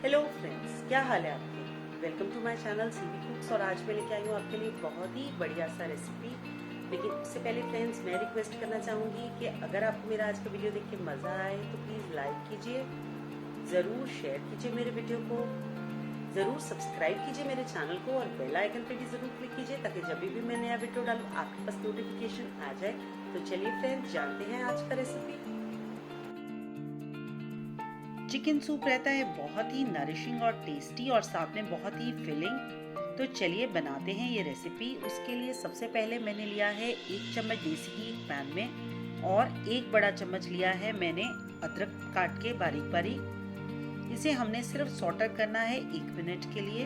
Hello friends, क्या हाल है आपके। Welcome to my channel CV cooks. और आज मैं लेके आई हूँ आपके लिए बहुत ही बढ़िया सा रेसिपी। लेकिन उससे पहले फ्रेंड्स, मैं रिक्वेस्ट करना चाहूँगी कि अगर आपको मेरा आज का वीडियो देख के मज़ा आए तो प्लीज़ लाइक कीजिए, ज़रूर शेयर कीजिए मेरे वीडियो को, ज़रूर सब्सक्राइब कीजिए मेरे चैनल को और बेल आइकन पे भी ज़रूर क्लिक कीजिए ताकि जब भी मैं नया वीडियो डालूँ आपके पास नोटिफिकेशन आ जाए। तो चलिए फ्रेंड्स, जानते हैं आज का रेसिपी। चिकन सूप रहता है बहुत ही नरिशिंग और टेस्टी और साथ में बहुत ही फिलिंग। तो चलिए बनाते हैं ये रेसिपी। उसके लिए सबसे पहले मैंने लिया है 1 चम्मच देसी घी एक पैन में और 1 बड़ा चम्मच लिया है मैंने अदरक काट के बारीक बारीक। इसे हमने सिर्फ सॉटर करना है 1 मिनट के लिए।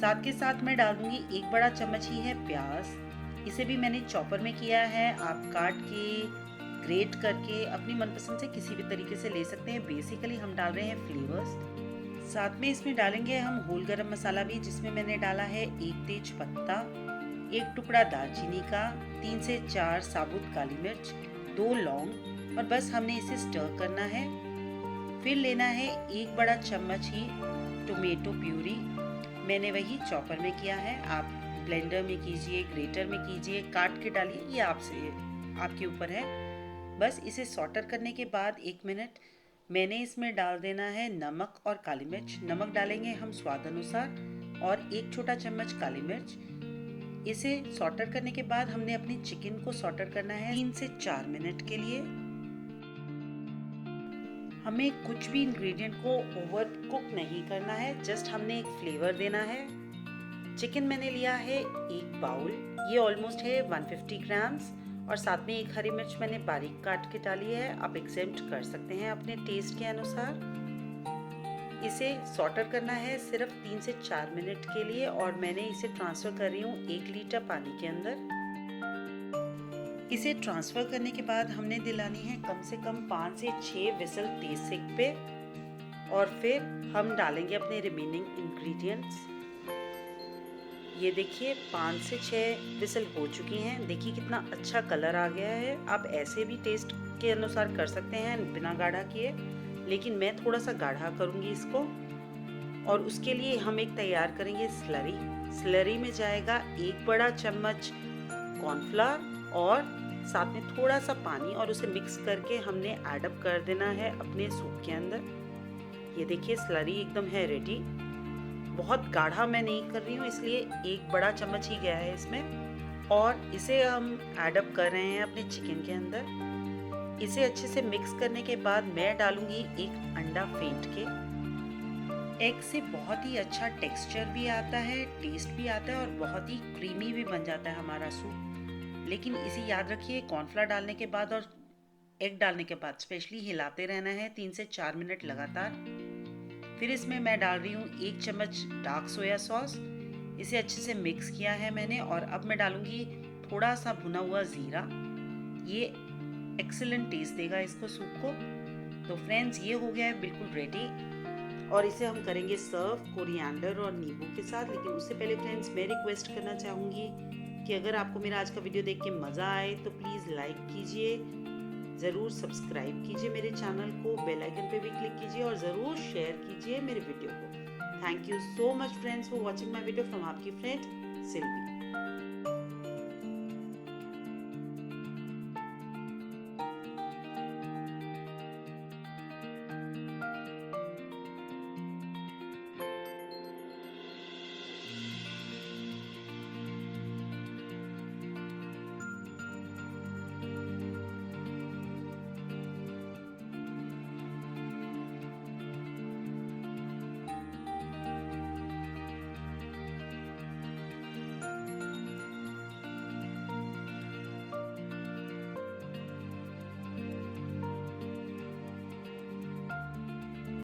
साथ के साथ मैं डाल दूंगी 1 बड़ा चम्मच ही है प्याज। इसे भी मैंने चॉपर में किया है, आप काट के ग्रेट करके अपनी मनपसंद से किसी भी तरीके से ले सकते हैं। बेसिकली हम डाल रहे हैं फ्लेवर्स। साथ में इसमें डालेंगे हम होल गरम मसाला भी, जिसमें मैंने डाला है 1 तेज पत्ता, 1 टुकड़ा दालचीनी का, 3 से 4 साबुत काली मिर्च, 2 लौंग। और बस हमने इसे स्टर करना है। फिर लेना है 1 बड़ा चम्मच ही टोमेटो प्यूरी। मैंने वही चॉपर में किया है, आप ब्लेंडर में कीजिए, ग्रेटर में कीजिए, काट के डालिए, ये आपके ऊपर है। बस इसे सॉटर करने के बाद 1 मिनट मैंने इसमें डाल देना है नमक और काली मिर्च। नमक डालेंगे हम स्वाद अनुसार और 1 छोटा चम्मच काली मिर्च। इसे सॉटर करने के बाद हमने अपनी चिकन को सॉटर करना है 3 से 4 मिनट के लिए। हमें कुछ भी इंग्रेडिएंट को ओवर कुक नहीं करना है, जस्ट हमने एक फ्लेवर देना है। चिकन मैंने लिया है 1 बाउल, ये ऑलमोस्ट है 150 ग्राम्स। और साथ में 1 हरी मिर्च मैंने बारीक काट के डाली है, आप एक्सेप्ट कर सकते हैं अपने टेस्ट के अनुसार। इसे सॉटर करना है सिर्फ 3 से 4 मिनट के लिए और मैंने इसे ट्रांसफ़र कर रही हूँ 1 लीटर पानी के अंदर। इसे ट्रांसफ़र करने के बाद हमने दिलानी है कम से कम 5 से 6 विसल तेज सेक पे। और फिर हम डालेंगे अपने रिमेनिंग इंग्रेडिएंट्स। ये देखिए 5 से 6 विसल हो चुकी हैं। देखिए कितना अच्छा कलर आ गया है। आप ऐसे भी टेस्ट के अनुसार कर सकते हैं बिना गाढ़ा किए, लेकिन मैं थोड़ा सा गाढ़ा करूँगी इसको। और उसके लिए हम एक तैयार करेंगे स्लरी। स्लरी में जाएगा 1 बड़ा चम्मच कॉर्नफ्लावर और साथ में थोड़ा सा पानी, और उसे मिक्स करके हमने ऐड कर देना है अपने सूप के अंदर। ये देखिए स्लरी एकदम है रेडी। बहुत गाढ़ा मैं नहीं कर रही हूँ, इसलिए 1 बड़ा चम्मच ही गया है इसमें। और इसे हम ऐड अप कर रहे हैं अपने चिकन के अंदर। इसे अच्छे से मिक्स करने के बाद मैं डालूंगी 1 अंडा फेंट के। एग से बहुत ही अच्छा टेक्सचर भी आता है, टेस्ट भी आता है और बहुत ही क्रीमी भी बन जाता है हमारा सूप। लेकिन इसे याद रखिए, कॉर्नफ्लावर डालने के बाद और एग डालने के बाद स्पेशली हिलाते रहना है 3 से 4 मिनट लगातार। फिर इसमें मैं डाल रही हूँ 1 चम्मच डार्क सोया सॉस। इसे अच्छे से मिक्स किया है मैंने। और अब मैं डालूंगी थोड़ा सा भुना हुआ ज़ीरा। ये एक्सीलेंट टेस्ट देगा इसको सूप को। तो फ्रेंड्स, ये हो गया है बिल्कुल रेडी और इसे हम करेंगे सर्व कोरिएंडर और नींबू के साथ। लेकिन उससे पहले फ्रेंड्स, मैं रिक्वेस्ट करना चाहूँगी कि अगर आपको मेरा आज का वीडियो देख के मज़ा आए तो प्लीज़ लाइक कीजिए, ज़रूर सब्सक्राइब कीजिए मेरे चैनल को, बेल आइकन पे भी क्लिक कीजिए और ज़रूर शेयर कीजिए मेरे वीडियो को। Thank you so much friends for watching my video from आपकी फ्रेंड सिल्वी।